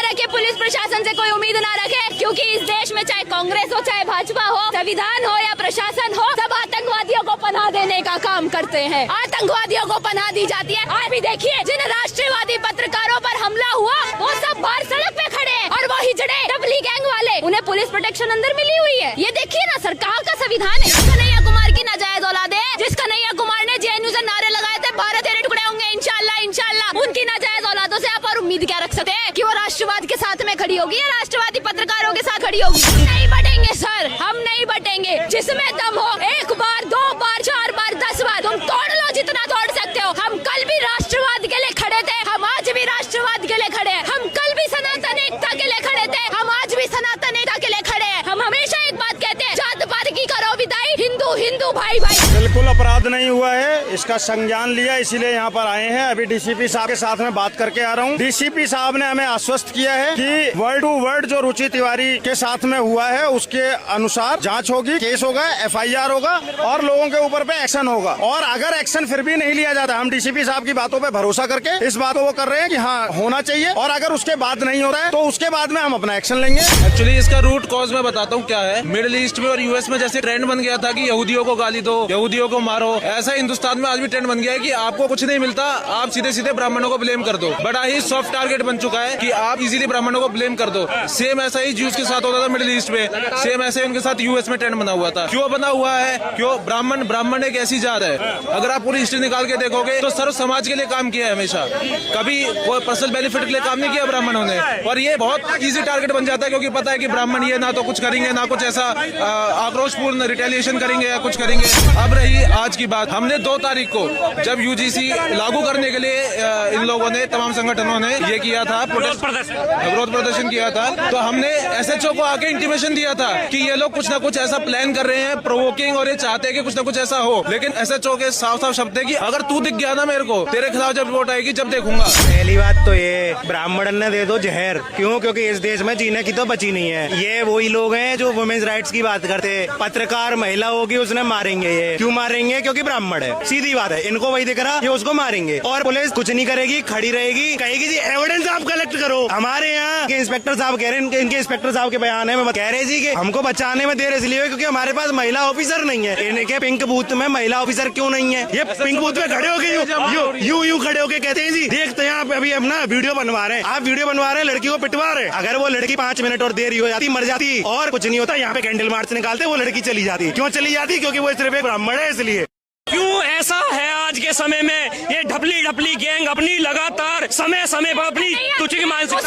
रखे, पुलिस प्रशासन से कोई उम्मीद ना रखे, क्योंकि इस देश में चाहे कांग्रेस हो, चाहे भाजपा हो, संविधान हो या प्रशासन हो, सब आतंकवादियों को पनाह देने का काम करते हैं। आतंकवादियों को पनाह दी जाती है। आज भी देखिए, जिन राष्ट्रवादी पत्रकारों पर हमला हुआ वो सब बाहर सड़क पे खड़े हैं, और वो हिजड़े डबली गैंग वाले, उन्हें पुलिस प्रोटेक्शन अंदर मिली हुई है। ये देखिए ना, सरकार का संविधान है। कन्हैया कुमार की नाजायज औलाद है, जिस कन्हैया कुमार ने जेएनयू से नारे लगाए थे, भारत तेरे टुकड़े होंगे इंशाल्लाह इंशाल्लाह, उनकी नाजायज औलादों से आप और उम्मीद क्या रख सकते हैं कि वो राष्ट्रवाद के साथ में खड़ी होगी या राष्ट्रवादी पत्रकारों के साथ खड़ी होगी? नहीं बटेंगे सर, हम नहीं बटेंगे। जिसमें दम हो, एक बार, 2 बार, 4 बार, 10 बार तुम तोड़ लो, जितना तोड़ सकते हो। हम कल भी राष्ट्रवाद के लिए खड़े थे, हम आज भी राष्ट्रवाद के लिए खड़े हैं। हम कल भी सनातन एकता के लिए खड़े थे, हम आज भी सनातन एकता के लिए खड़े हैं। हम हमेशा एक बात कहते हैं, जात पात की करो विदाई, हिंदू हिंदू भाई भाई। बिल्कुल अपराध नहीं हुआ है, इसका संज्ञान लिया, इसीलिए यहाँ पर आए हैं। अभी डीसीपी साहब के साथ में बात करके आ रहा हूँ। डीसीपी साहब ने हमें आश्वस्त किया है कि वर्ड टू वर्ड जो रुचि तिवारी के साथ में हुआ है उसके अनुसार जांच होगी, केस होगा, एफआईआर होगा और लोगों के ऊपर पे एक्शन होगा। और अगर एक्शन फिर भी नहीं लिया जाता, हम डीसीपी साहब की बातों पे भरोसा करके इस बात को वो कर रहे हैं कि हाँ होना चाहिए, और अगर उसके बाद नहीं हो रहा है तो उसके बाद में हम अपना एक्शन लेंगे। एक्चुअली इसका रूट कॉज मैं बताता हूँ क्या है। मिडिल ईस्ट में और यूएस में जैसे ट्रेंड बन गया था कि यहूदियों को गाली दो, यहूदियों को मारो, ऐसा हिंदुस्तान में आज भी ट्रेंड बन गया है कि आपको कुछ नहीं मिलता, आप सीधे सीधे ब्राह्मणों को ब्लेम कर दो। बड़ा ही सॉफ्ट टारगेट बन चुका है कि आप इजीली ब्राह्मणों को ब्लेम कर दो। सेम ऐसा ही ज्यूज के साथ होता था मिडिल ईस्ट में, सेम ऐसे उनके साथ यूएस में ट्रेंड बना हुआ था। क्यों बना हुआ है? क्यों? ब्राह्मण एक ऐसी जात है, अगर आप पूरी हिस्ट्री निकाल के देखोगे तो सर्व समाज के लिए काम किया है हमेशा, कभी कोई पर्सनल बेनिफिट के लिए काम नहीं किया ब्राह्मणों ने। और ये बहुत इजी टारगेट बन जाता है क्योंकि पता है कि ब्राह्मण ये ना तो कुछ करेंगे, ना कुछ ऐसा आक्रोशपूर्ण रिटेलिएशन करेंगे या कुछ करेंगे। अब रही आज की बात, हमने 2 तारीख को जब यूजीसी लागू करने के लिए इन लोगों ने, तमाम संगठनों ने ये किया था, विरोध प्रदर्शन किया था, तो हमने एसएचओ को आके इंटीमेशन दिया था कि ये लोग कुछ ना कुछ ऐसा प्लान कर रहे हैं प्रोवोकिंग, और ये चाहते हैं कि कुछ ना कुछ ऐसा हो। लेकिन एसएचओ के साफ साफ शब्द है कि अगर तू दिख गया ना मेरे को, तेरे खिलाफ जब रिपोर्ट आएगी जब देखूंगा। पहली बात तो ये ब्राह्मण ने दे दो जहर, क्यों? क्योंकि इस देश में जीने की तो बची नहीं है। ये वही लोग हैं जो वुमेन्स राइट्स की बात करते हैं। पत्रकार महिला होगी उसने मारेंगे, ये क्यों मारेंगे? क्योंकि ब्राह्मण है, सीधी बात है। इनको वही दिख रहा, ये उसको मारेंगे। और पुलिस कुछ नहीं करेगी, खड़ी रहेगी, कहेगी जी एविडेंस आप कलेक्ट करो। हमारे यहाँ के इंस्पेक्टर साहब कह रहे हैं, इनके इंस्पेक्टर साहब के बयान है, मैं कह रहे जी कि हमको बचाने में देर इसलिए क्योंकि हमारे पास महिला ऑफिसर नहीं है। इनके पिंक बूथ में महिला ऑफिसर क्यों नहीं है? ये पिंक बूथ में खड़े होके यूं खड़े होके कहते हैं जी देखते हैं आप अभी अपना वीडियो बनवा रहे हैं, आप वीडियो बनवा रहे हैं, लड़की को पिटवा रहे हैं। अगर वो लड़की 5 मिनट और देरी हो जाती, मर जाती और कुछ नहीं होता, यहाँ पे कैंडल मार्च निकालते, वो लड़की चली जाती। क्यों चली जाती? क्योंकि वो सिर्फ एक ब्राह्मण है, इसलिए। क्यों ऐसा है आज के समय में? ये ढपली गैंग अपनी लगातार समय पर अपनी तुच्छ की मानसिकता